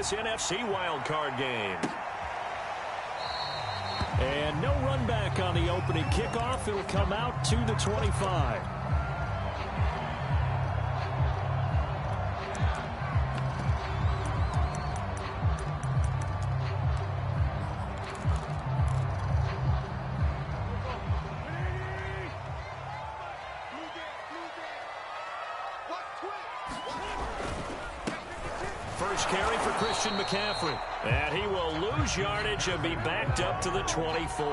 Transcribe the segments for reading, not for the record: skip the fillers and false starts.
this NFC wildcard game. And no run back on the opening kickoff. It'll come out to the 25. First carry for Christian McCaffrey. And he will lose yardage and be backed up to the 24.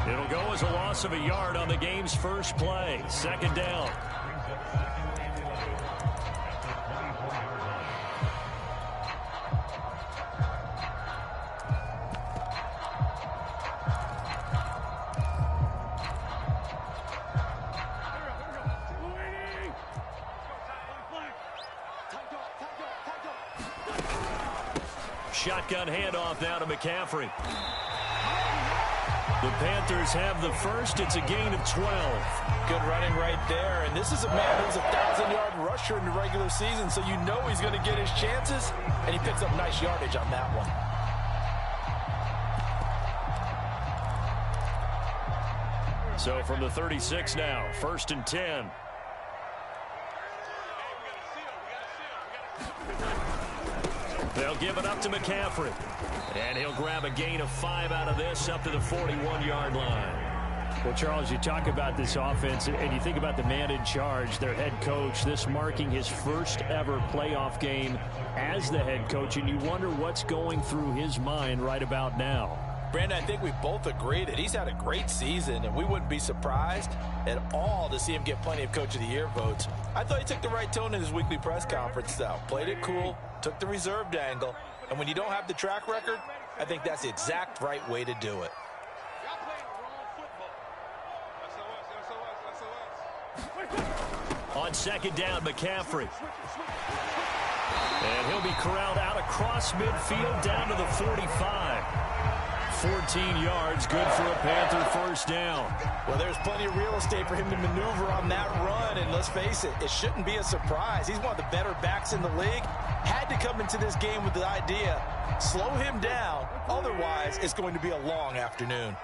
It'll go as a loss of a yard on the game's first play. Second down. Shotgun handoff now to McCaffrey. The Panthers have the first. It's a gain of 12. Good running right there. And this is a man who's a 1,000-yard rusher in the regular season, so you know he's going to get his chances, and he picks up nice yardage on that one. So from the 36 now, 1st and 10. They'll give it up to McCaffrey. And he'll grab a gain of 5 out of this up to the 41-yard line. Well, Charles, you talk about this offense, and you think about the man in charge, their head coach, this marking his first ever playoff game as the head coach, and you wonder what's going through his mind right about now. Brandon, I think we both agree that he's had a great season, and we wouldn't be surprised at all to see him get plenty of Coach of the Year votes. I thought he took the right tone in his weekly press conference, though. Played it cool, took the reserved angle, and when you don't have the track record, I think that's the exact right way to do it. On second down, McCaffrey. And he'll be corralled out across midfield down to the 45. 14 yards, good for a Panther first down. Well, there's plenty of real estate for him to maneuver on that run, and let's face it, it shouldn't be a surprise. He's one of the better backs in the league. Had to come into this game with the idea, slow him down, otherwise it's going to be a long afternoon.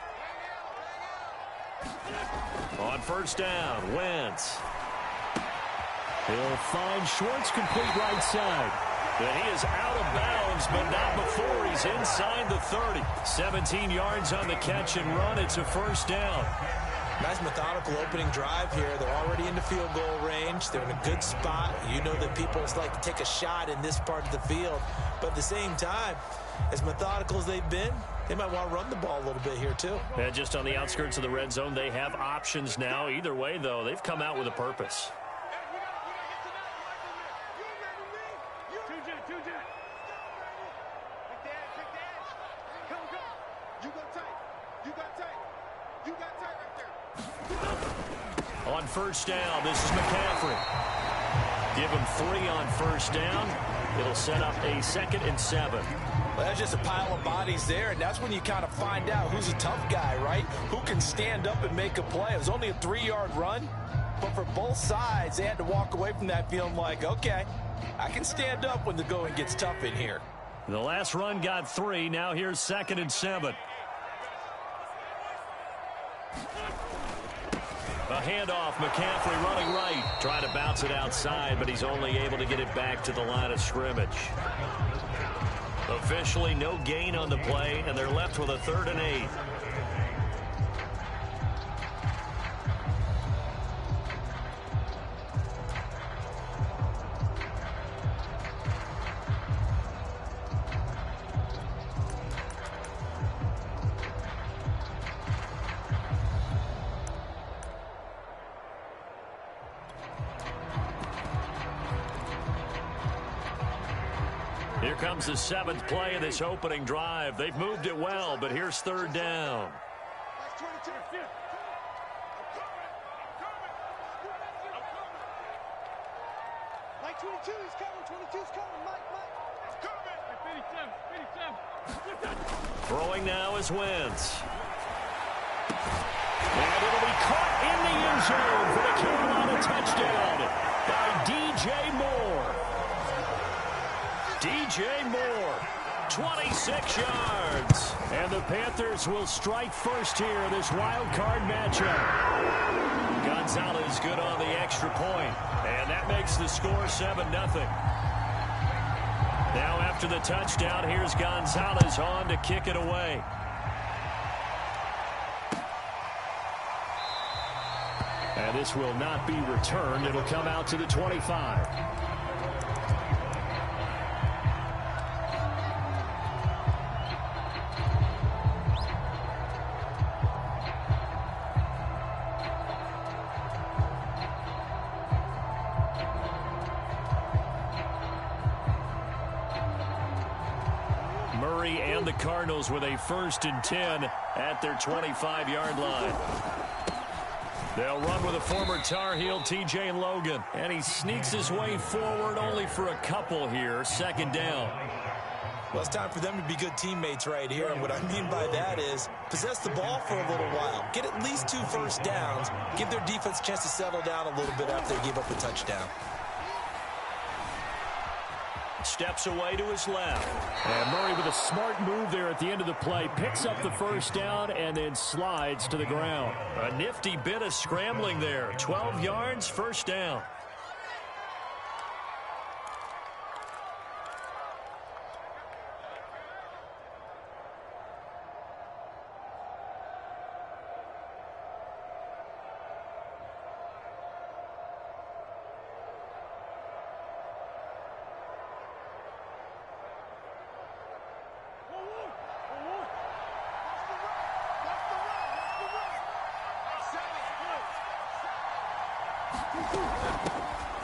On first down, Wentz. He'll find Schwartz, complete right side. But he is out of bounds, but not before he's inside the 30. 17 yards on the catch and run. It's a first down. Nice methodical opening drive here. They're already in the field goal range. They're in a good spot. You know that people like to take a shot in this part of the field. But at the same time, as methodical as they've been, they might want to run the ball a little bit here too. And just on the outskirts of the red zone, they have options now. Either way, though, they've come out with a purpose. On first down, this is McCaffrey. Give him 3 on first down. It'll set up a 2nd and 7. Well, that's just a pile of bodies there, and that's when you kind of find out who's a tough guy, right? Who can stand up and make a play. It was only a 3-yard run, but for both sides, they had to walk away from that feeling like, okay, I can stand up when the going gets tough in here. The last run got 3. Now here's 2nd and 7. A handoff, McCaffrey running right. Trying to bounce it outside, but he's only able to get it back to the line of scrimmage. Officially no gain on the play, and they're left with a 3rd and 8. Here comes the 7th play of this opening drive. They've moved it well, but here's 3rd down. Throwing now is Wentz. And it'll be caught in the end zone for the Carolina touchdown by DJ Moore. DJ Moore, 26 yards. And the Panthers will strike first here in this wild card matchup. Gonzalez good on the extra point, and that makes the score 7-0. Now after the touchdown, here's Gonzalez on to kick it away. And this will not be returned. It'll come out to the 25. Murray and the Cardinals with a 1st and 10 at their 25-yard line. They'll run with a former Tar Heel, T.J. Logan. And he sneaks his way forward only for a couple here. 2nd down. Well, it's time for them to be good teammates right here. And what I mean by that is possess the ball for a little while. Get at least 2 first downs. Give their defense a chance to settle down a little bit after they give up a touchdown. Steps away to his left. And Murray with a smart move there at the end of the play. Picks up the 1st down and then slides to the ground. A nifty bit of scrambling there. 12 yards, 1st down.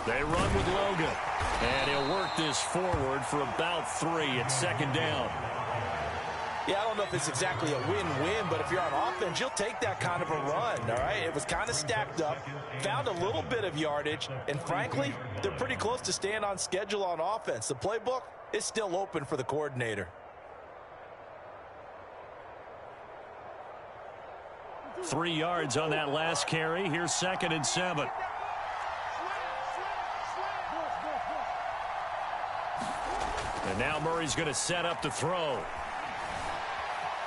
They run with Logan. And he'll work this forward for about 3 at 2nd down. Yeah, I don't know if it's exactly a win-win, but if you're on offense, you'll take that kind of a run, all right? It was kind of stacked up, found a little bit of yardage, and frankly, they're pretty close to staying on schedule on offense. The playbook is still open for the coordinator. 3 yards on that last carry. Here's 2nd and 7. And now Murray's going to set up to throw.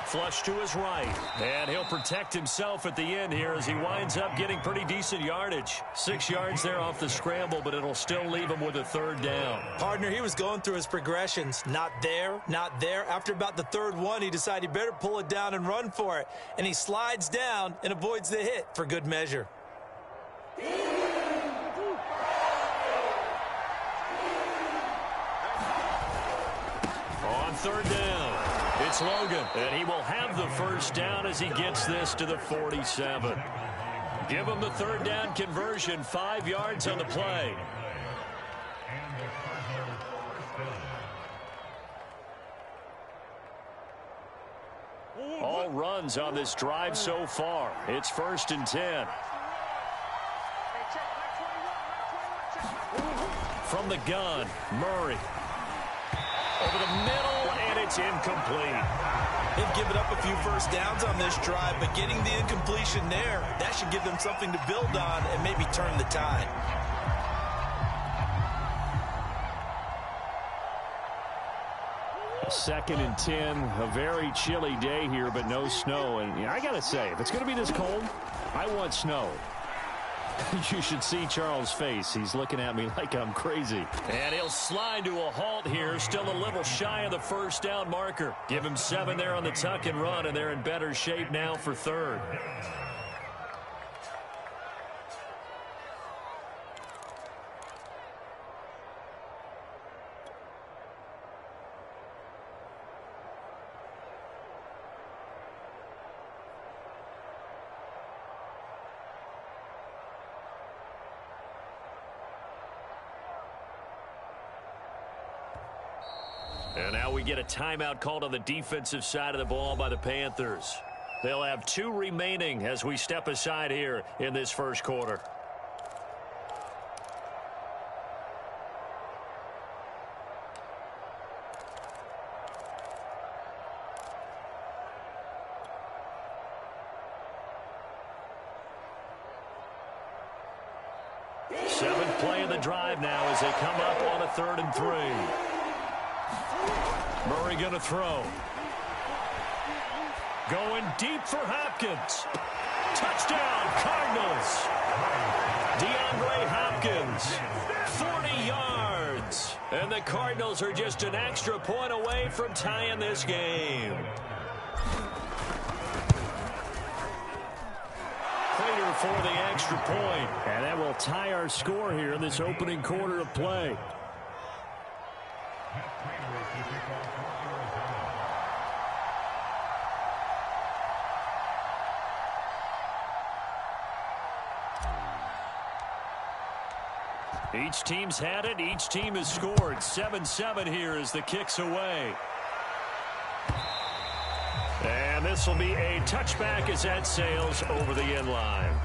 Flush to his right. And he'll protect himself at the end here as he winds up getting pretty decent yardage. 6 yards there off the scramble, but it'll still leave him with a 3rd down. Partner, he was going through his progressions. Not there, not there. After about the 3rd one, he decided he better pull it down and run for it. And he slides down and avoids the hit for good measure. On 3rd down, it's Logan, and he will have the 1st down as he gets this to the 47. Give him the 3rd down conversion, 5 yards on the play. All runs on this drive so far. It's 1st and 10. From the gun, Murray. Over the middle, and it's incomplete. They've given up a few 1st downs on this drive, but getting the incompletion there, that should give them something to build on and maybe turn the tide. Second and 10, a very chilly day here, but no snow. And I got to say, if it's going to be this cold, I want snow. You should see Charles' face. He's looking at me like I'm crazy. And he'll slide to a halt here. Still a little shy of the 1st down marker. Give him 7 there on the tuck and run, and they're in better shape now for 3rd. And now we get a timeout called on the defensive side of the ball by the Panthers. They'll have 2 remaining as we step aside here in this 1st quarter. Seventh play of the drive now as they come up on a 3rd and 3. Murray going to throw. Going deep for Hopkins. Touchdown, Cardinals. DeAndre Hopkins, 40 yards. And the Cardinals are just an extra point away from tying this game. Prater for the extra point. And that will tie our score here in this opening quarter of play. Each team's had it. Each team has scored. 7-7 here as the kick's away. And this will be a touchback as that sails over the end line.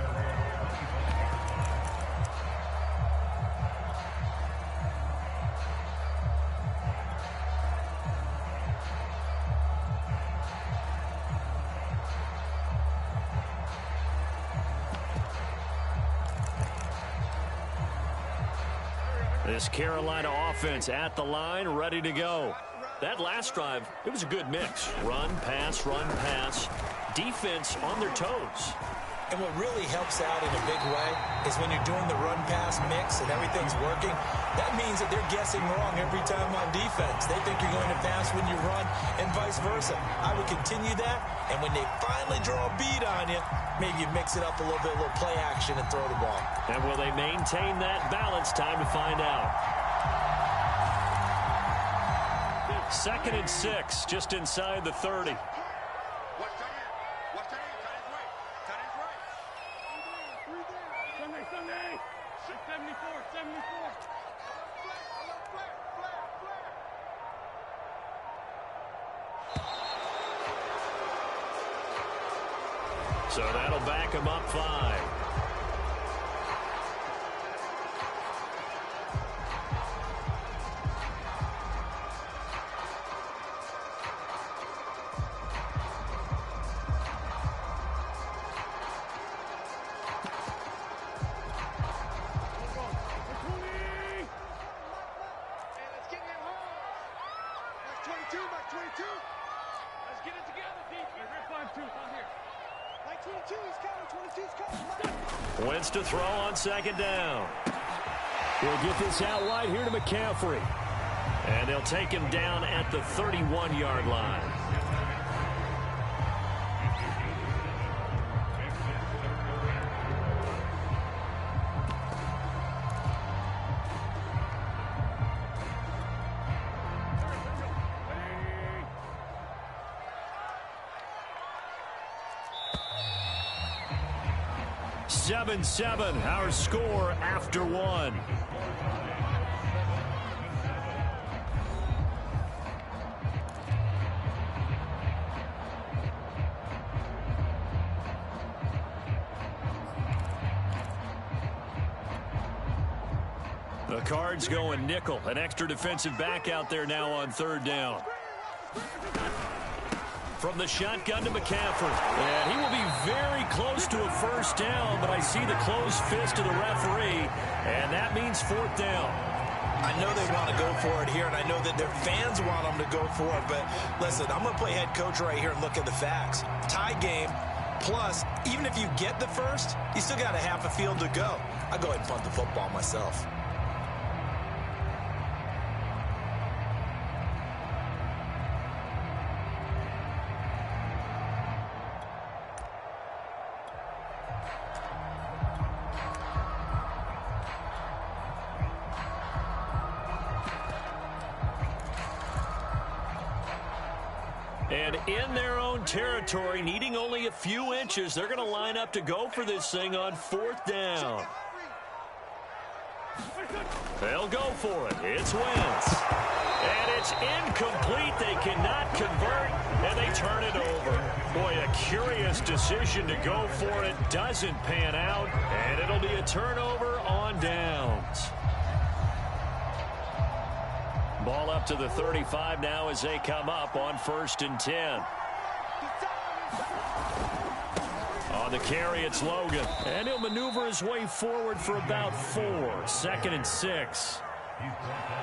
This Carolina offense at the line, ready to go. That last drive, it was a good mix. Run, pass, defense on their toes. And what really helps out in a big way is when you're doing the run-pass mix and everything's working, that means that they're guessing wrong every time on defense. They think you're going to pass when you run and vice versa. I would continue that, and when they finally draw a bead on you, maybe you mix it up a little bit, a little play action, and throw the ball. And will they maintain that balance? Time to find out. 2nd and 6, just inside the 30. So that'll back him up 5. Wentz to throw on 2nd down. We'll get this out wide here to McCaffrey. And they'll take him down at the 31-yard line. Seven, our score after 1. The Cards going nickel. An extra defensive back out there now on 3rd down. From the shotgun to McCaffrey. And he will be very close to a 1st down, but I see the closed fist of the referee, and that means 4th down. I know they want to go for it here, and I know that their fans want them to go for it, but listen, I'm going to play head coach right here and look at the facts. Tie game, plus, even if you get the first, you still got a half a field to go. I'll go ahead and punt the football myself. And in their own territory, needing only a few inches, they're going to line up to go for this thing on 4th down. They'll go for it. It's Wentz. And it's incomplete. They cannot convert, and they turn it over. Boy, a curious decision to go for it. Doesn't pan out, and it'll be a turnover on downs. Ball up to the 35 now as they come up on 1st and 10. On the carry, it's Logan. And he'll maneuver his way forward for about 4. 2nd and 6.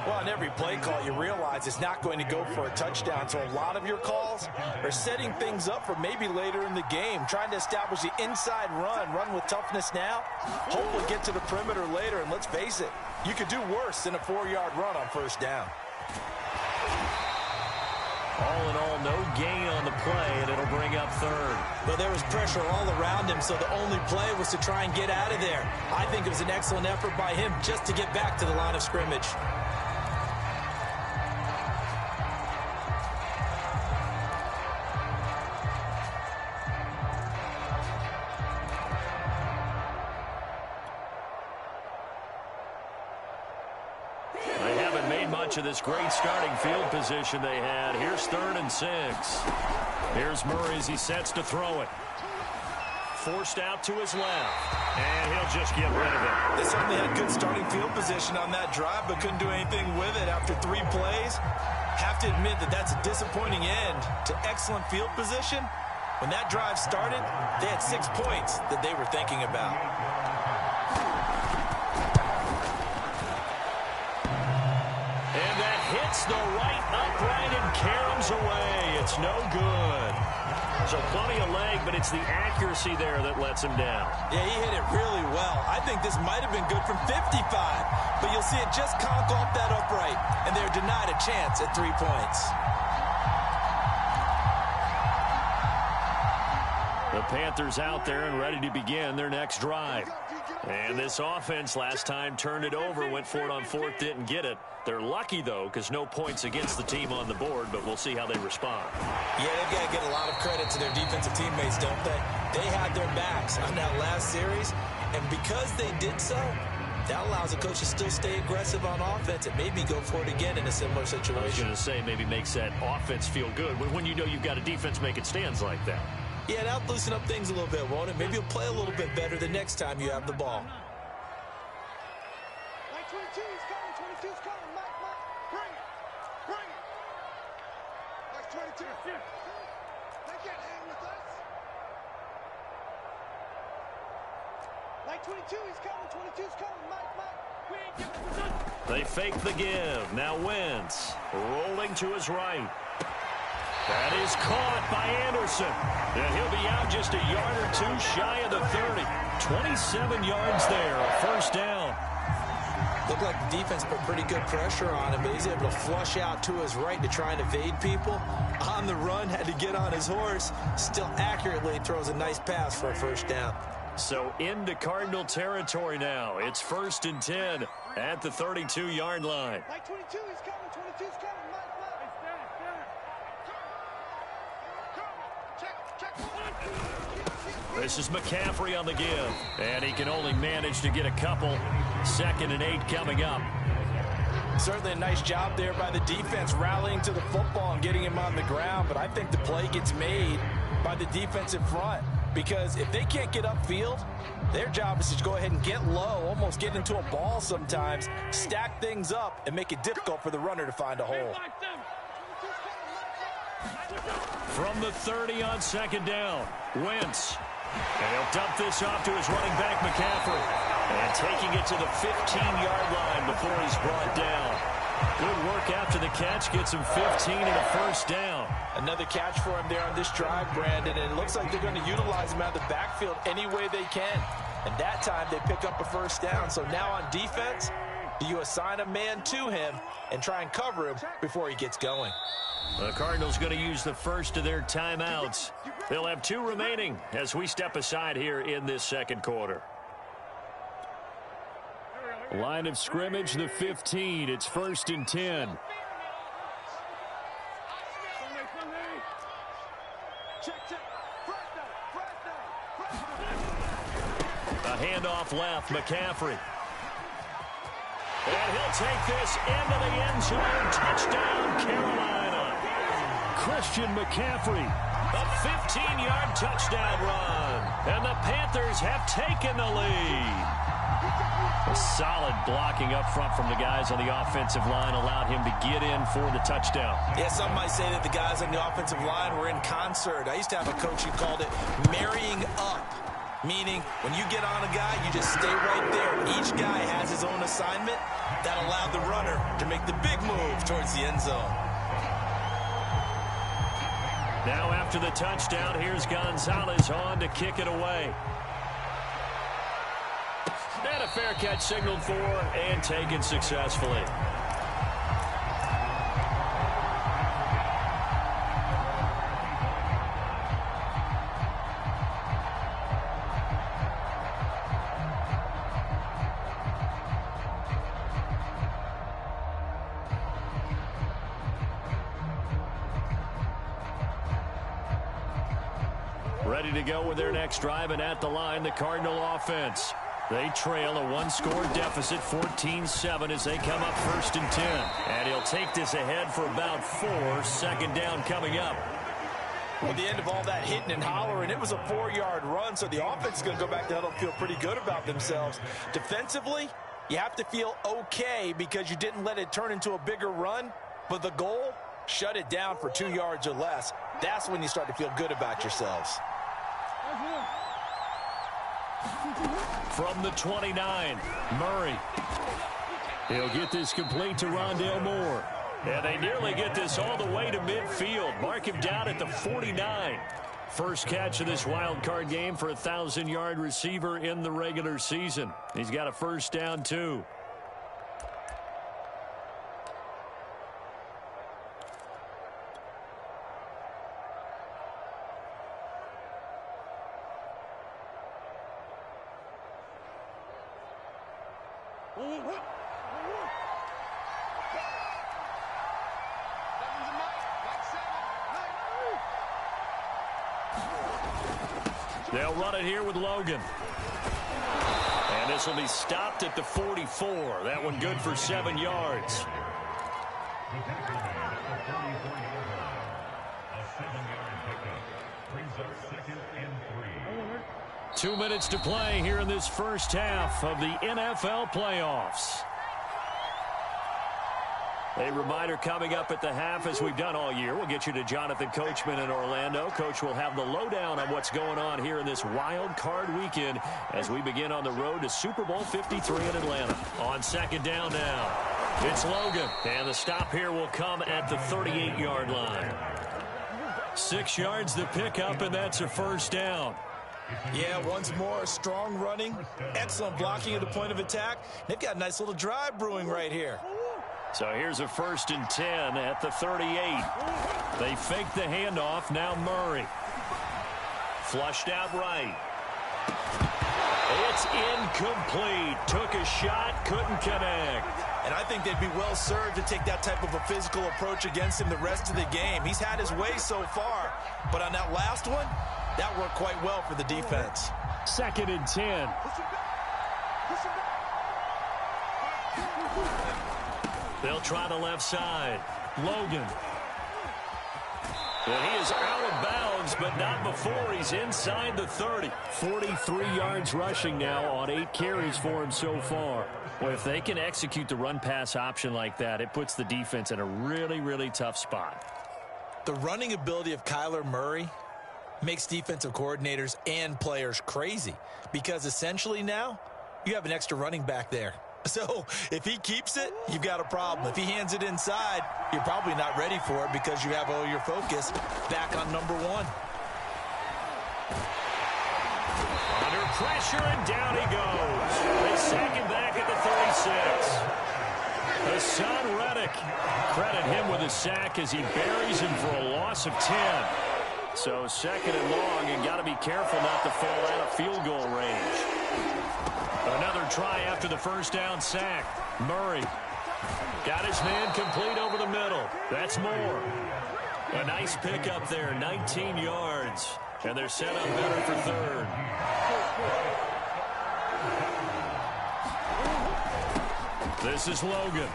Well, on every play call, you realize it's not going to go for a touchdown. So a lot of your calls are setting things up for maybe later in the game, trying to establish the inside run with toughness now, hopefully get to the perimeter later. And let's face it, you could do worse than a 4-yard run on first down. All in all, no gain on the play, and it'll bring up third. Well, there was pressure all around him, so the only play was to try and get out of there. I think it was an excellent effort by him just to get back to the line of scrimmage. Of this great starting field position they had. Here's 3rd and 6. Here's Murray as he sets to throw it. Forced out to his left. And he'll just get rid of it. They certainly had good starting field position on that drive, but couldn't do anything with it after 3 plays. Have to admit that that's a disappointing end to excellent field position. When that drive started, they had 6 points that they were thinking about. Hits the right upright and caroms away. It's no good. So plenty of leg, but it's the accuracy there that lets him down. Yeah, he hit it really well. I think this might have been good from 55, but you'll see it just conk off that upright, and they're denied a chance at 3 points. The Panthers out there and ready to begin their next drive. And this offense last time turned it over, went for it on 4th, didn't get it. They're lucky, though, because no points against the team on the board, but we'll see how they respond. Yeah, they've got to get a lot of credit to their defensive teammates, don't they? They had their backs on that last series, and because they did so, that allows the coach to still stay aggressive on offense and maybe go for it again in a similar situation. I was going to say maybe makes that offense feel good when you know you've got a defense making stands like that. Yeah, that'll loosen up things a little bit, won't it? Maybe you'll play a little bit better the next time you have the ball. 22 is coming, 22 is coming. Mike, bring it. Bring it. Like 22. They can't hang with us. Like 22 is coming, 22 is coming. Mike, we ain't giving it nothing. They fake the give. Now Wentz rolling to his right. That is caught by Anderson. And he'll be out just a yard or 2 shy of the 30. 27 yards there, a first down. Looked like the defense put pretty good pressure on him, but he's able to flush out to his right to try and evade people. On the run, had to get on his horse. Still accurately throws a nice pass for a first down. So into Cardinal territory now. It's 1st and 10 at the 32-yard line. Like 22 is coming, 22 is coming. Mike. This is McCaffrey on the give, and he can only manage to get a couple. 2nd and 8 coming up. Certainly a nice job there by the defense rallying to the football and getting him on the ground, but I think the play gets made by the defensive front because if they can't get upfield, their job is to go ahead and get low, almost get into a ball sometimes, stack things up, and make it difficult for the runner to find a hole. From the 30 on 2nd down, Wentz. And he'll dump this off to his running back, McCaffrey. And taking it to the 15-yard line before he's brought down. Good work after the catch. Gets him 15 and a first down. Another catch for him there on this drive, Brandon. And it looks like they're going to utilize him out of the backfield any way they can. And that time they pick up a first down. So now on defense, do you assign a man to him and try and cover him before he gets going? The Cardinals going to use the first of their timeouts. They'll have 2 remaining as we step aside here in this second quarter. Line of scrimmage, the 15. It's 1st and 10. A handoff left, McCaffrey. And he'll take this into the end zone. Touchdown, Carolina. Christian McCaffrey, a 15-yard touchdown run. And the Panthers have taken the lead. A solid blocking up front from the guys on the offensive line allowed him to get in for the touchdown. Yeah, some might say that the guys on the offensive line were in concert. I used to have a coach who called it marrying up. Meaning, when you get on a guy, you just stay right there. Each guy has his own assignment. That allowed the runner to make the big move towards the end zone. Now after the touchdown, here's Gonzalez on to kick it away. And a fair catch signaled for and taken successfully. Ready to go with their next drive, and at the line, the Cardinal offense. They trail a one-score deficit, 14-7, as they come up 1st and 10. And he'll take this ahead for about 4. 2nd down coming up. Well, at the end of all that hitting and hollering, it was a 4-yard run, so the offense is going to go back to huddle and feel pretty good about themselves. Defensively, you have to feel okay because you didn't let it turn into a bigger run, but the goal, shut it down for 2 yards or less. That's when you start to feel good about yourselves. From the 29, Murray. He'll get this complete to Rondale Moore. And they nearly get this all the way to midfield. Mark him down at the 49. First catch of this wild card game for a 1,000-yard receiver in the regular season. He's got a 1st down, too. They'll run it here with Logan. And this will be stopped at the 44. That one good for 7 yards. 2 minutes to play here in this first half of the NFL playoffs. A reminder coming up at the half, as we've done all year. We'll get you to Jonathan Coachman in Orlando. Coach will have the lowdown on what's going on here in this wild card weekend as we begin on the road to Super Bowl 53 in Atlanta. On 2nd down now, it's Logan. And the stop here will come at the 38-yard line. 6 yards to pick up, and that's a 1st down. Yeah, once more, strong running, excellent blocking at the point of attack. They've got a nice little drive brewing right here. So here's a 1st and 10 at the 38. They fake the handoff. Now Murray. Flushed out right. It's incomplete. Took a shot, couldn't connect. And I think they'd be well served to take that type of a physical approach against him the rest of the game. He's had his way so far, but on that last one, that worked quite well for the defense. 2nd and 10. They'll try the left side. Logan. And he is out of bounds, but not before he's inside the 30. 43 yards rushing now on 8 carries for him so far. Well, if they can execute the run-pass option like that, it puts the defense in a really, really tough spot. The running ability of Kyler Murray makes defensive coordinators and players crazy because essentially now you have an extra running back there. So if he keeps it, you've got a problem. If he hands it inside, you're probably not ready for it because you have all your focus back on number 1. Under pressure, and down he goes. They sack him back at the 36. Hassan Reddick. Credit him with a sack as he buries him for a loss of 10. So 2nd and long, and got to be careful not to fall out of field goal range. Another try after the 1st down sack. Murray got his man complete over the middle. That's Moore. A nice pickup there, 19 yards. And they're set up better for 3rd. This is Logan.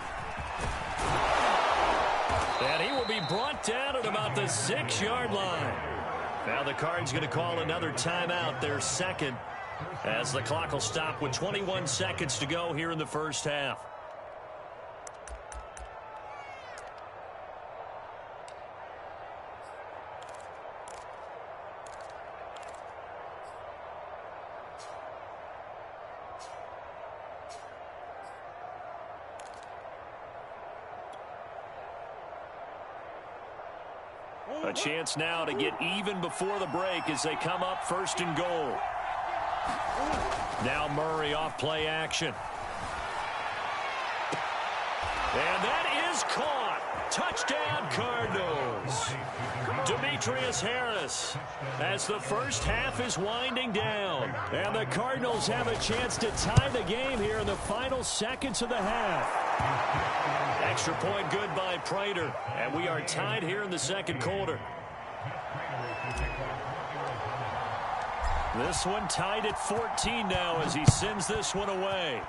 And he will be brought down at about the 6-yard line. Now the Cards going to call another timeout, their 2nd, as the clock will stop with 21 seconds to go here in the first half. A chance now to get even before the break as they come up 1st and goal. Now Murray off play action. And that is caught. Touchdown, Cardinals. Demetrius Harris as the first half is winding down. And the Cardinals have a chance to tie the game here in the final seconds of the half. Extra point good by Prater. And we are tied here in the second quarter. This one tied at 14 now as he sends this one away.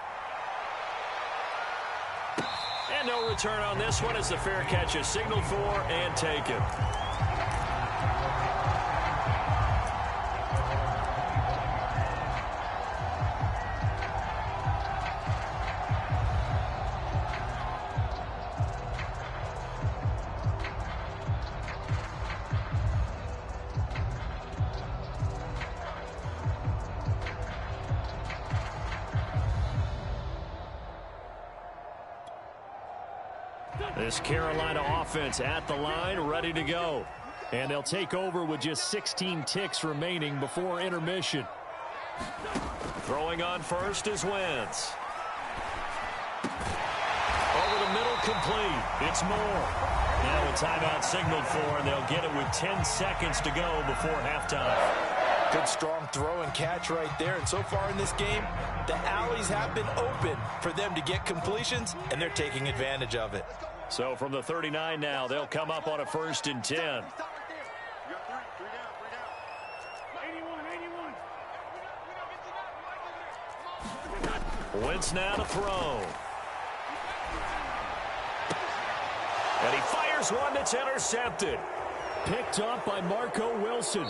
And no return on this one as the fair catch is signaled for and taken. This Carolina offense at the line, ready to go. And they'll take over with just 16 ticks remaining before intermission. Throwing on first is Wentz. Over the middle, complete. It's Moore. Now a timeout signaled for, and they'll get it with 10 seconds to go before halftime. Good strong throw and catch right there. And so far in this game, the alleys have been open for them to get completions, and they're taking advantage of it. So from the 39 now, they'll come up on a 1st and 10. Wentz now to throw. And he fires one that's intercepted. Picked up by Marco Wilson.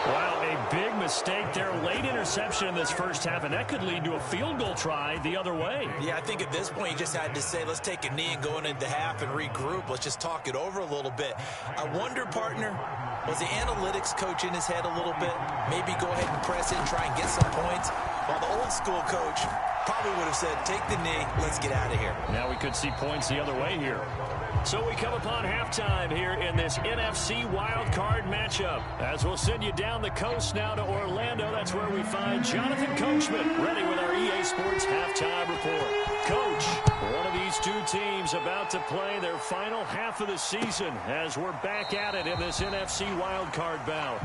Wow, a big mistake there. Late interception in this first half, and that could lead to a field goal try the other way. Yeah, I think at this point you just had to say, let's take a knee and go into half and regroup. Let's just talk it over a little bit. I wonder, partner, was the analytics coach in his head a little bit? Maybe go ahead and press it and try and get some points? While the old school coach probably would have said, take the knee, let's get out of here. Now we could see points the other way here. So we come upon halftime here in this NFC wildcard matchup. As we'll send you down the coast now to Orlando, that's where we find Jonathan Coachman ready with our EA Sports halftime report. Coach, one of these two teams about to play their final half of the season as we're back at it in this NFC wildcard bout.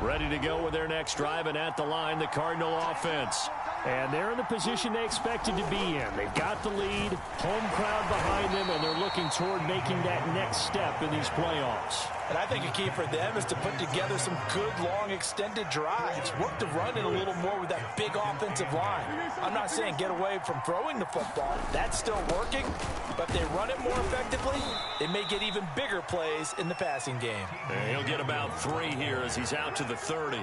Ready to go with their next drive, and at the line, the Cardinal offense. And they're in the position they expected to be in. They've got the lead, home crowd behind them, and they're looking toward making that next step in these playoffs. And I think a key for them is to put together some good, long, extended drives. Work the run in a little more with that big offensive line. I'm not saying get away from throwing the football. That's still working. But if they run it more effectively, they may get even bigger plays in the passing game. And he'll get about 3 here as he's out to the 30.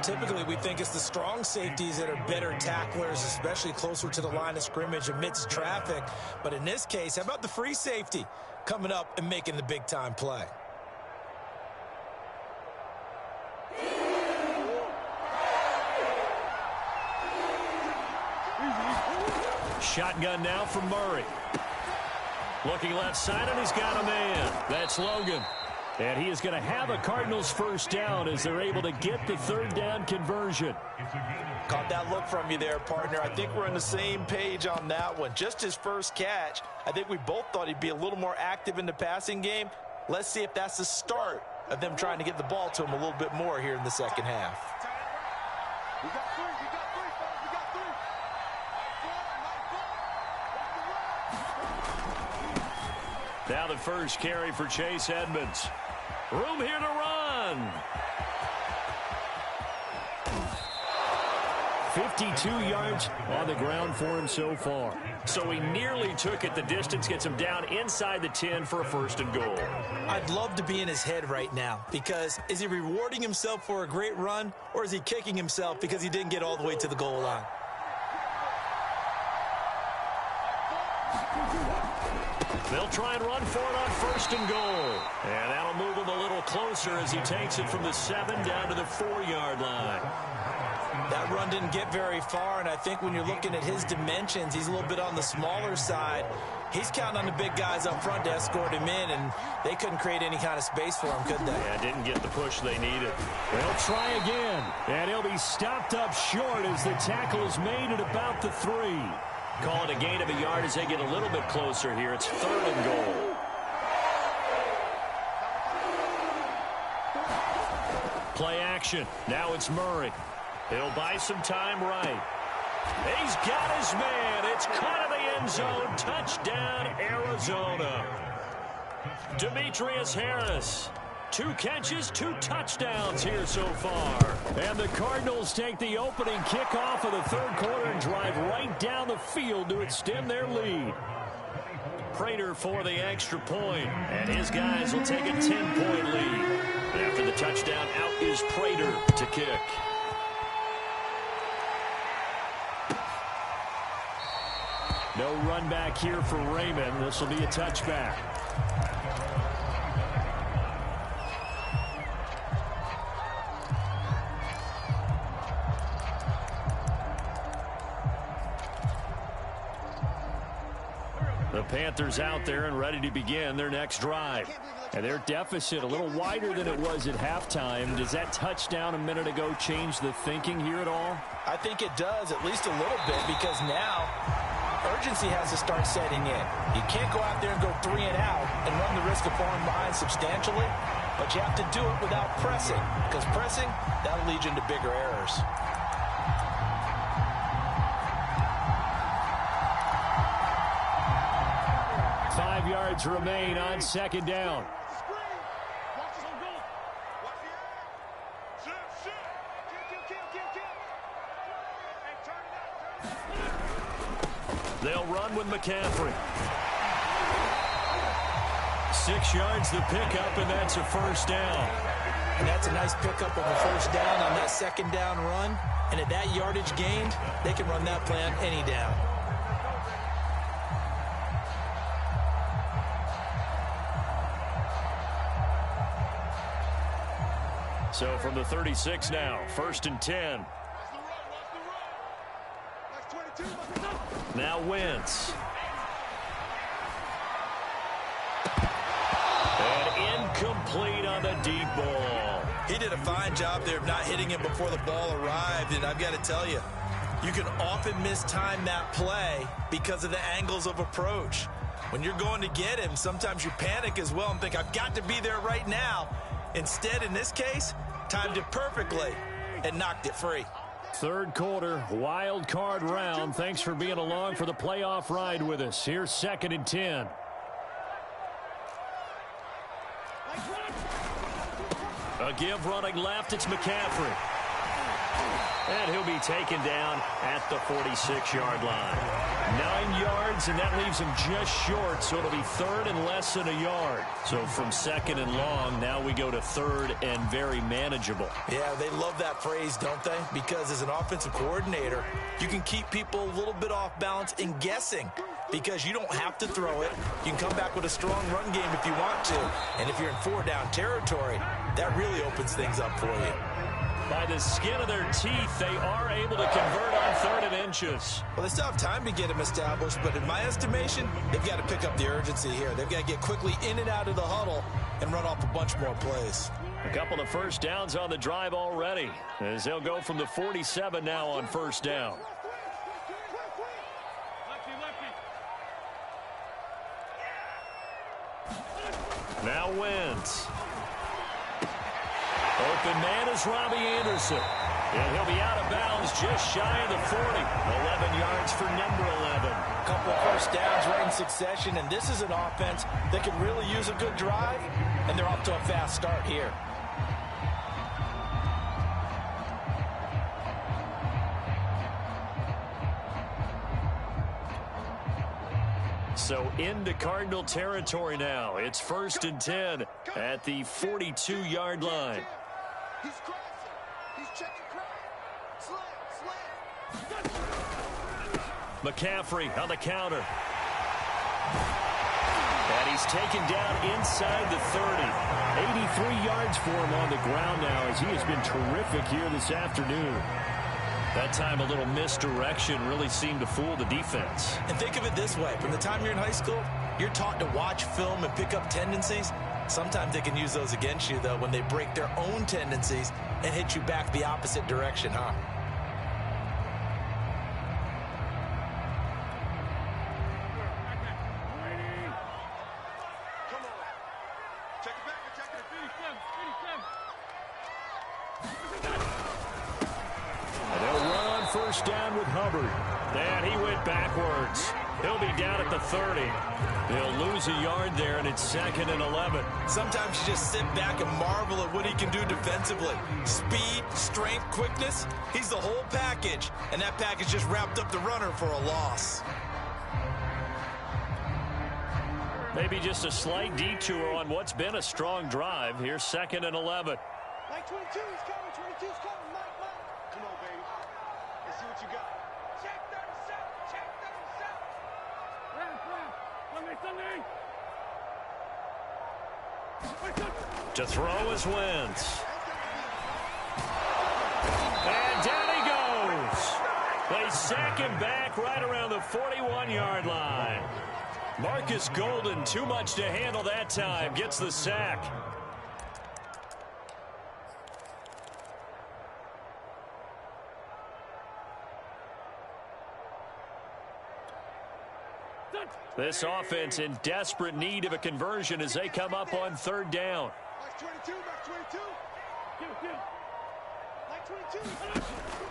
Typically, we think it's the strong safeties that are better tacklers, especially closer to the line of scrimmage amidst traffic. But in this case, how about the free safety coming up and making the big-time play? Shotgun now from Murray. Looking left side, and he's got a man. That's Logan. And he is going to have a Cardinals first down as they're able to get the 3rd down conversion. Caught that look from you there, partner. I think we're on the same page on that one. Just his first catch, I think we both thought he'd be a little more active in the passing game. Let's see if that's the start of them trying to get the ball to him a little bit more here in the second half. We got 3. We got 3, fellas. We got 3. Now the first carry for Chase Edmonds. Room here to run. 52 yards on the ground for him so far. So he nearly took it the distance, gets him down inside the 10 for a 1st and goal. I'd love to be in his head right now, because is he rewarding himself for a great run, or is he kicking himself because he didn't get all the way to the goal line? They'll try and run for it on 1st and goal. And that'll move him a little closer as he takes it from the 7 down to the 4-yard line. That run didn't get very far, and I think when you're looking at his dimensions, he's a little bit on the smaller side. He's counting on the big guys up front to escort him in, and they couldn't create any kind of space for him, could they? Yeah, didn't get the push they needed. They'll try again, and he'll be stopped up short as the tackle is made at about the 3. Call it a gain of a yard as they get a little bit closer here. It's 3rd and goal. Play action. Now it's Murray. He'll buy some time right. He's got his man. It's caught in the end zone. Touchdown, Arizona. Demetrius Harris. 2 catches, 2 touchdowns here so far. And the Cardinals take the opening kickoff of the 3rd quarter and drive right down the field to extend their lead. Prater for the extra point, and his guys will take a 10-point lead. After the touchdown, out is Prater to kick. No run back here for Raymond. This will be a touchback. The Panthers out there and ready to begin their next drive. And their deficit a little wider than it was at halftime. Does that touchdown a minute ago change the thinking here at all? I think it does, at least a little bit, because now urgency has to start setting in. You can't go out there and go 3 and out and run the risk of falling behind substantially, but you have to do it without pressing, because pressing, that'll lead you into bigger errors. Yards remain on 2nd down. They'll run with McCaffrey. 6 yards the pickup, and that's a 1st down. And that's a nice pickup of a 1st down on that 2nd down run. And at that yardage gained, they can run that play on any down. So from the 36 now, 1st and 10. Now Wentz. And incomplete on the deep ball. He did a fine job there of not hitting him before the ball arrived, and I've got to tell you, you can often mistime that play because of the angles of approach. When you're going to get him, sometimes you panic as well and think, I've got to be there right now. Instead, in this case, timed it perfectly and knocked it free. 3rd quarter, wild card round. Thanks for being along for the playoff ride with us. Here's 2nd and 10. A give running left, it's McCaffrey. And he'll be taken down at the 46-yard line. 9 yards, and that leaves him just short, so it'll be 3rd and less than a yard. So from 2nd and long, now we go to 3rd and very manageable. Yeah, they love that phrase, don't they? Because as an offensive coordinator, you can keep people a little bit off balance and guessing, because you don't have to throw it. You can come back with a strong run game if you want to. And if you're in 4-down territory, that really opens things up for you. By the skin of their teeth, they are able to convert on 3rd and inches. Well, they still have time to get him established, but in my estimation, they've got to pick up the urgency here. They've got to get quickly in and out of the huddle and run off a bunch more plays. A couple of 1st downs on the drive already, as they'll go from the 47 now on 1st down. Now Wentz. Open man is Robbie Anderson. And he'll be out of bounds just shy of the 40. 11 yards for number 11. A couple of 1st downs right in succession, and this is an offense that can really use a good drive, and they're off to a fast start here. So into Cardinal territory now. It's 1st and 10 at the 42-yard line. He's crossing. He's checking crowd. Slam. McCaffrey on the counter. And he's taken down inside the 30. 83 yards for him on the ground now, as he has been terrific here this afternoon. That time a little misdirection really seemed to fool the defense. And think of it this way. From the time you're in high school, you're taught to watch film and pick up tendencies. Sometimes they can use those against you, though, when they break their own tendencies and hit you back the opposite direction, huh? First down with Hubbard. And he went backwards. He'll be down at the 30. He'll lose a yard there, and it's 2nd and 11. Sometimes you just sit back and marvel at what he can do defensively. Speed, strength, quickness. He's the whole package. And that package just wrapped up the runner for a loss. Maybe just a slight detour on what's been a strong drive. Here's 2nd and 11. Mike 22 is coming. 22's coming. Mike. Come on, baby. Let's see what you got. Check 37. Check 37. To throw is Wentz. And down he goes. They sack him back right around the 41-yard line. Marcus Golden, too much to handle that time, gets the sack. This offense in desperate need of a conversion as they come up on 3rd down.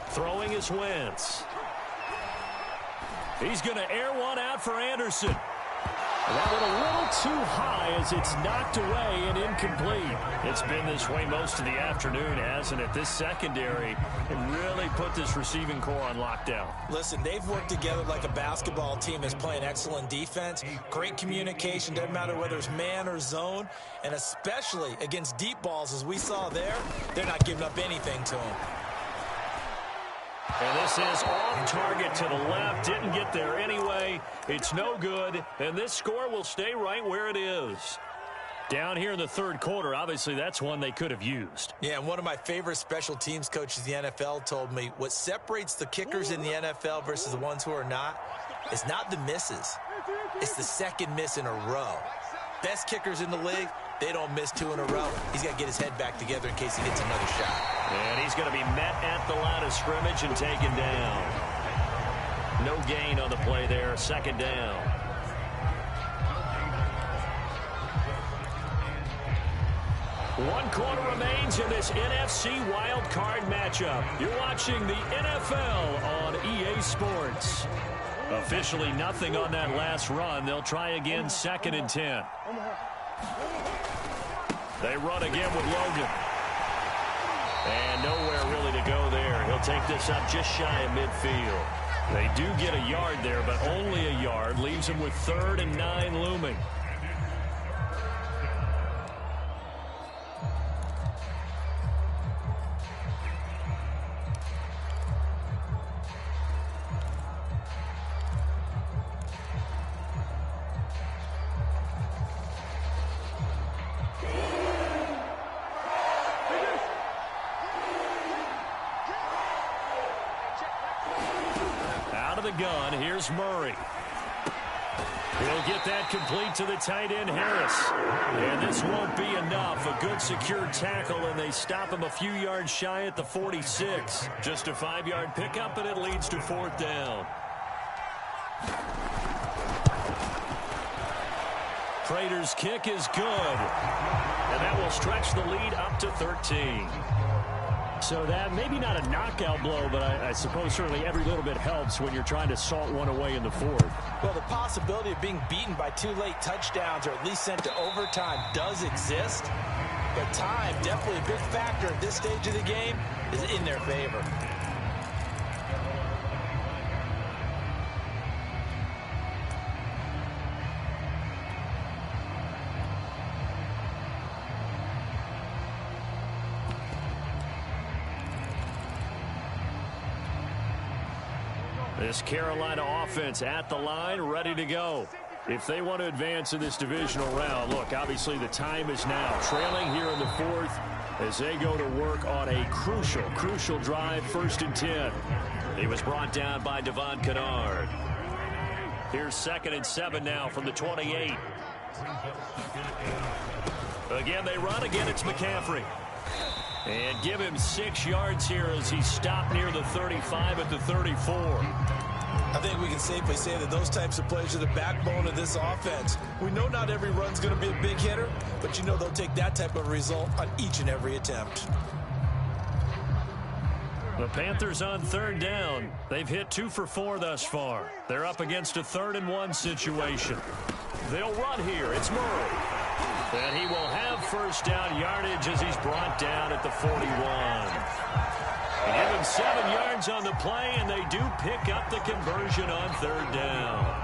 Throwing is Wentz. He's going to air one out for Anderson. That one a little too high as it's knocked away and incomplete. It's been this way most of the afternoon, hasn't it? This secondary can really put this receiving core on lockdown. Listen, they've worked together like a basketball team that's playing excellent defense. Great communication, doesn't matter whether it's man or zone. And especially against deep balls, as we saw there, they're not giving up anything to them. And this is off target to the left. Didn't get there anyway. It's no good. And this score will stay right where it is. Down here in the 3rd quarter, obviously that's one they could have used. Yeah, and one of my favorite special teams coaches in the NFL told me what separates the kickers in the NFL versus the ones who are not is not the misses. It's the second miss in a row. Best kickers in the league, they don't miss 2 in a row. He's got to get his head back together in case he gets another shot. And he's going to be met at the line of scrimmage and taken down. No gain on the play there. 2nd down. One quarter remains in this NFC wild card matchup. You're watching the NFL on EA Sports. Officially nothing on that last run. They'll try again 2nd and 10. They run again with Logan. And nowhere really to go there. He'll take this up just shy of midfield. They do get a yard there, but only a yard. Leaves him with 3rd and 9 looming. Gun. Here's Murray. He'll get that complete to the tight end, Harris. And this won't be enough. A good secure tackle, and they stop him a few yards shy at the 46. Just a 5-yard pickup, and it leads to 4th down. Prater's kick is good. And that will stretch the lead up to 13. So that maybe not a knockout blow, but I suppose certainly every little bit helps when you're trying to salt one away in the 4th. Well, the possibility of being beaten by 2 late touchdowns or at least sent to overtime does exist. But time, definitely a big factor at this stage of the game, is in their favor. This Carolina offense at the line, ready to go. If they want to advance in this divisional round, look, obviously the time is now. Trailing here in the 4th, as they go to work on a crucial drive, 1st and 10. He was brought down by Devon Kennard. Here's 2nd and 7 now from the 28. Again, they run. Again, it's McCaffrey. And give him 6 yards here as he stopped near the 35 at the 34. I think we can safely say that those types of plays are the backbone of this offense. We know not every run's going to be a big hitter, but you know they'll take that type of result on each and every attempt. The Panthers on 3rd down. They've hit 2 for 4 thus far. They're up against a 3rd and 1 situation. They'll run here. It's Murray. And he will have 1st down yardage as he's brought down at the 41. They give him 7 yards on the play, and they do pick up the conversion on 3rd down.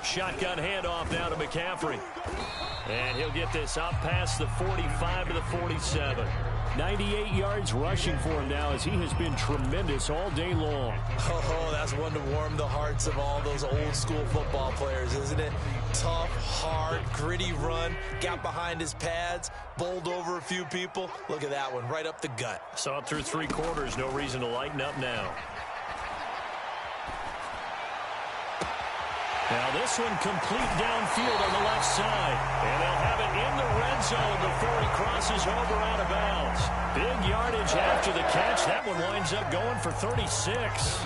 Shotgun handoff now to McCaffrey. And he'll get this up past the 45 to the 47. 98 yards rushing for him now as he has been tremendous all day long. Oh, that's one to warm the hearts of all those old school football players, isn't it? Tough, hard, gritty run. Got behind his pads, bowled over a few people. Look at that one, right up the gut. Saw it through 3 quarters. No reason to lighten up now. Now this one complete downfield on the left side. And they'll have it in the red zone before he crosses over out of bounds. Big yardage after the catch. That one winds up going for 36.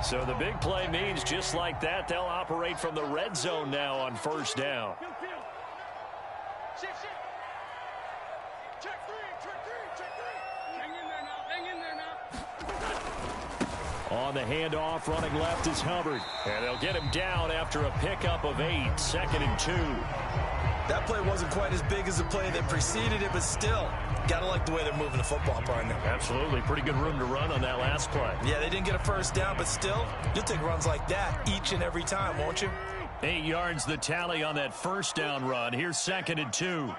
So the big play means just like that, they'll operate from the red zone now on 1st down. On the handoff, running left is Hubbard. And they'll get him down after a pickup of 8, 2nd and 2. That play wasn't quite as big as the play that preceded it, but still, gotta like the way they're moving the football, partner. Absolutely. Pretty good room to run on that last play. Yeah, they didn't get a 1st down, but still, you'll take runs like that each and every time, won't you? 8 yards the tally on that 1st down run. Here's 2nd and 2.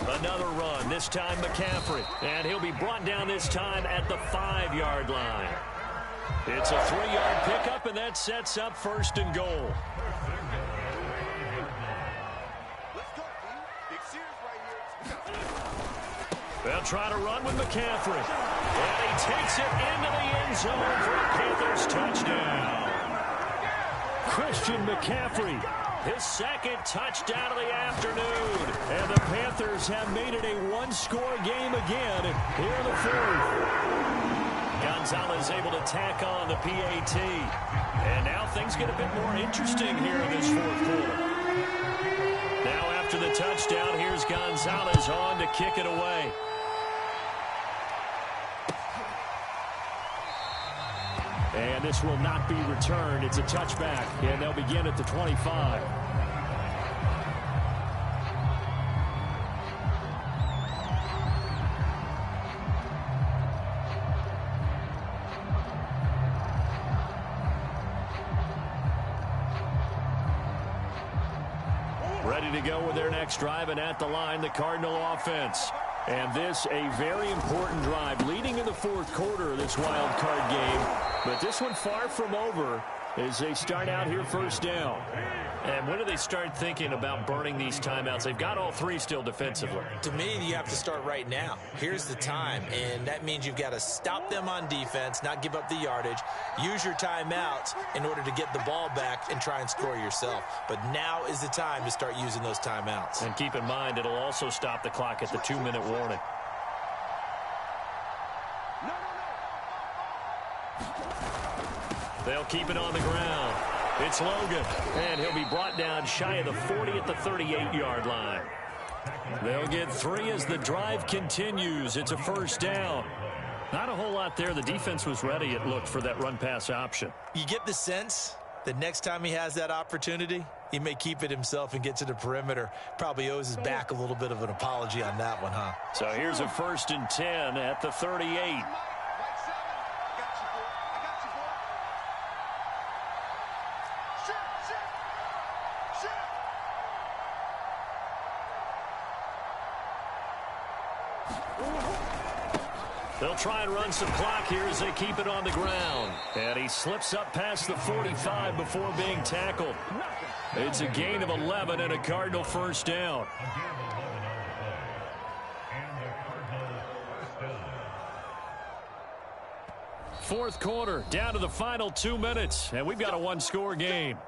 Another run, this time McCaffrey. And he'll be brought down this time at the 5-yard line. It's a 3-yard pickup, and that sets up 1st and goal. They'll try to run with McCaffrey. And he takes it into the end zone for a Panthers touchdown. Christian McCaffrey. His 2nd touchdown of the afternoon. And the Panthers have made it a 1-score game again here in the 4th. Gonzalez able to tack on the PAT. And now things get a bit more interesting here in this 4th quarter. Now after the touchdown, here's Gonzalez on to kick it away. And this will not be returned. It's a touchback, and they'll begin at the 25. Ready to go with their next drive, and at the line, the Cardinal offense. And this a very important drive leading in the 4th quarter of this wild card game. But this one far from over as they start out here 1st down. And when do they start thinking about burning these timeouts? They've got all 3 still defensively. To me, you have to start right now. Here's the time, and that means you've got to stop them on defense, not give up the yardage, use your timeouts in order to get the ball back and try and score yourself. But now is the time to start using those timeouts. And keep in mind, it'll also stop the clock at the 2-minute warning. They'll keep it on the ground. It's Logan, and he'll be brought down shy of the 40 at the 38-yard line. They'll get 3 as the drive continues. It's a 1st down. Not a whole lot there. The defense was ready, it looked, for that run-pass option. You get the sense the next time he has that opportunity, he may keep it himself and get to the perimeter. Probably owes his back a little bit of an apology on that one, huh? So here's a 1st and 10 at the 38. They'll try and run some clock here as they keep it on the ground. And he slips up past the 45 before being tackled. It's a gain of 11 and a Cardinal 1st down. Fourth quarter, down to the final 2 minutes, and we've got a one-score game.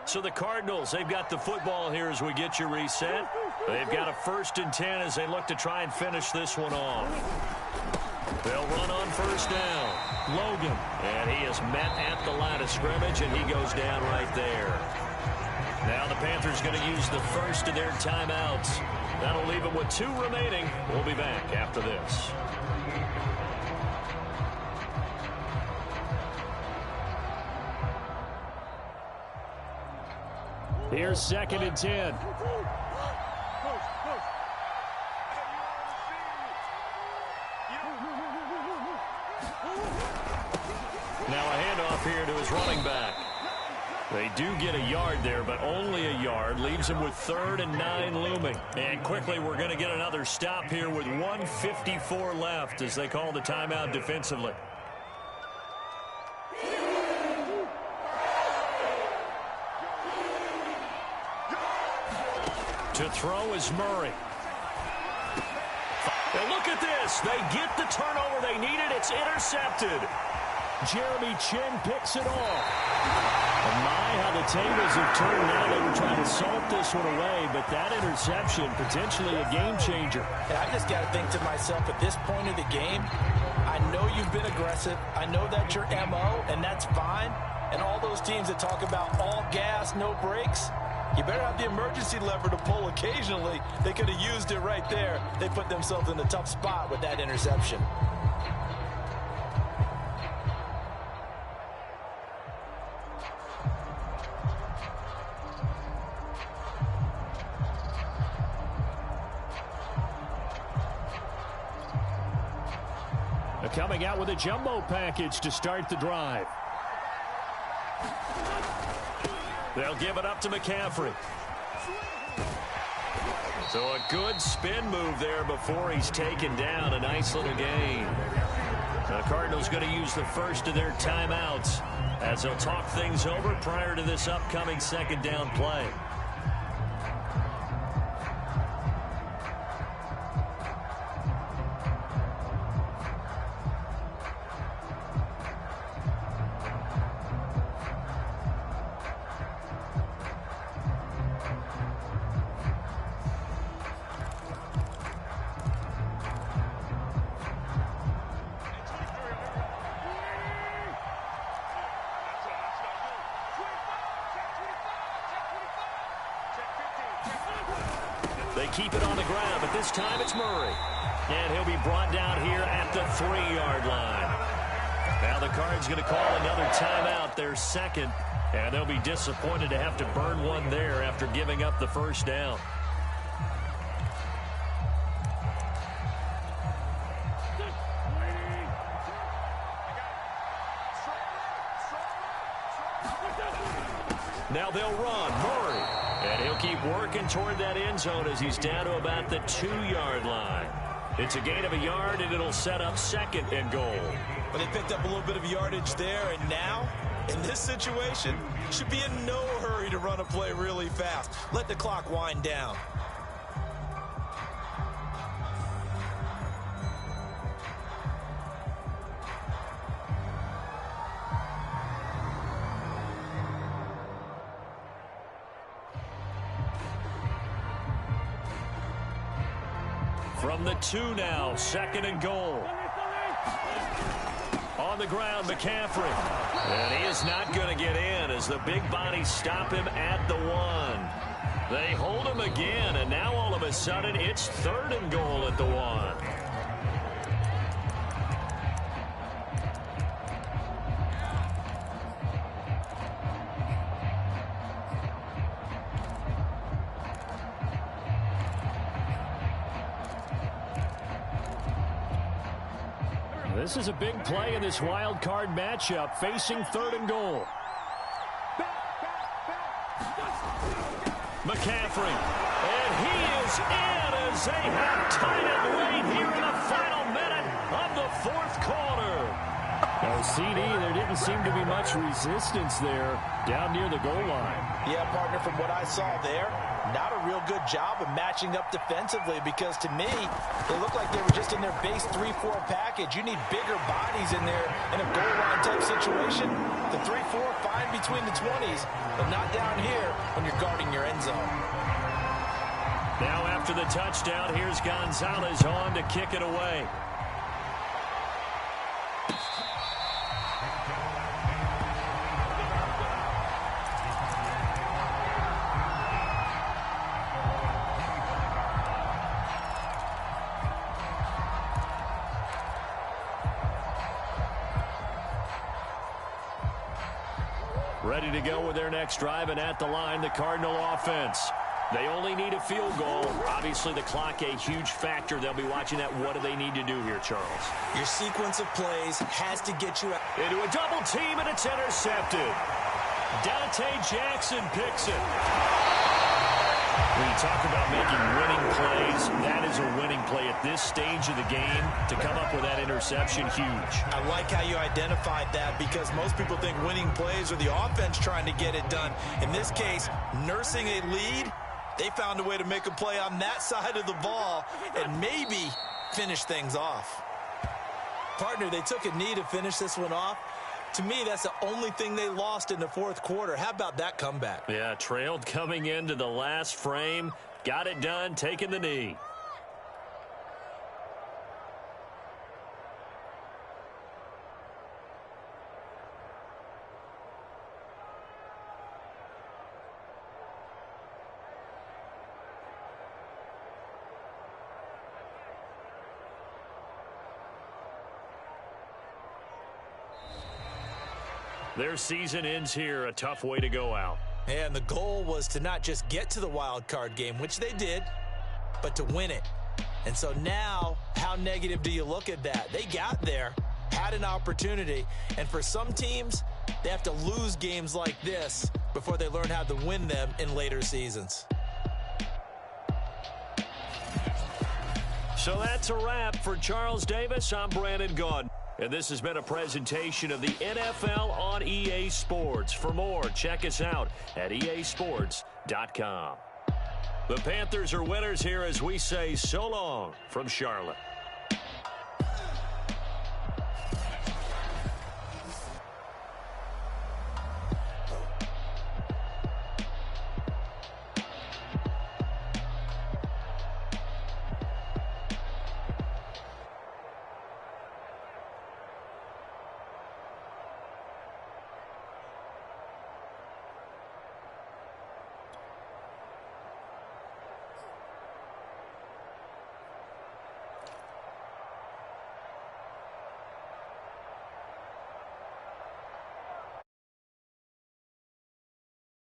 So the Cardinals, they've got the football here as we get you reset. They've got a 1st and 10 as they look to try and finish this one off. They'll run on 1st down. Logan, and he is met at the line of scrimmage, and he goes down right there. Now the Panthers going to use the first of their timeouts. That'll leave them with 2 remaining. We'll be back after this. Here's 2nd and 10. Now a handoff here to his running back. They do get a yard there, but only a yard. Leaves him with 3rd and 9 looming. And quickly we're going to get another stop here with 1:54 left as they call the timeout defensively. To throw is Murray. And look at this. They get the turnover they needed. It's intercepted. Jeremy Chin picks it off. And my, how the tables have turned now. They were trying to salt this one away, but that interception, potentially a game changer. And I just got to think to myself, at this point of the game, I know you've been aggressive. I know that's your MO, and that's fine. And all those teams that talk about all gas, no brakes, you better have the emergency lever to pull occasionally. They could have used it right there. They put themselves in a tough spot with that interception. Coming out with a jumbo package to start the drive. They'll give it up to McCaffrey. So a good spin move there before he's taken down. A nice little gain. The Cardinals going to use the first of their timeouts as they'll talk things over prior to this upcoming 2nd down play. They keep it on the ground, but this time it's Murray. And he'll be brought down here at the 3-yard line. Now the Cards going to call another timeout, their 2nd. And they'll be disappointed to have to burn one there after giving up the 1st down. Now they'll run. Murray. And he'll keep working toward that end zone as he's down to about the 2-yard line. It's a gain of a yard, and it'll set up 2nd and goal. But they picked up a little bit of yardage there, and now, in this situation, should be in no hurry to run a play really fast. Let the clock wind down. From the 2 now, 2nd and goal. On the ground, McCaffrey. And he is not going to get in as the big bodies stop him at the 1. They hold him again, and now all of a sudden it's 3rd and goal at the 1. This is a big play in this wild card matchup, facing 3rd and goal. McCaffrey, and he is in as they have tied it late here in the final minute of the 4th quarter. Now, CD, there didn't seem to be much resistance there down near the goal line. Yeah, partner, from what I saw there, not a real good job of matching up defensively, because to me, they looked like they were just in their base 3-4 package. You need bigger bodies in there in a goal line type situation. The 3-4 fine between the 20s, but not down here when you're guarding your end zone. Now after the touchdown, here's Gonzalez on to kick it away. Ready to go with their next drive, and at the line, the Cardinal offense. They only need a field goal. Obviously, the clock a huge factor. They'll be watching that. What do they need to do here, Charles? Your sequence of plays has to get you out. Into a double team, and it's intercepted. Dante Jackson picks it. When you talk about making winning plays, that is a winning play at this stage of the game. To come up with that interception, huge. I like how you identified that, because most people think winning plays are the offense trying to get it done. In this case, nursing a lead, they found a way to make a play on that side of the ball and maybe finish things off. Partner, they took a knee to finish this one off. To me, that's the only thing they lost in the 4th quarter. How about that comeback? Yeah, trailed coming into the last frame. Got it done, taking the knee. Their season ends here. A tough way to go out. And the goal was to not just get to the wild card game, which they did, but to win it. And so now, how negative do you look at that? They got there, had an opportunity, and for some teams, they have to lose games like this before they learn how to win them in later seasons. So that's a wrap for Charles Davis. I'm Brandon Gaudin. And this has been a presentation of the NFL on EA Sports. For more, check us out at easports.com. The Panthers are winners here as we say so long from Charlotte.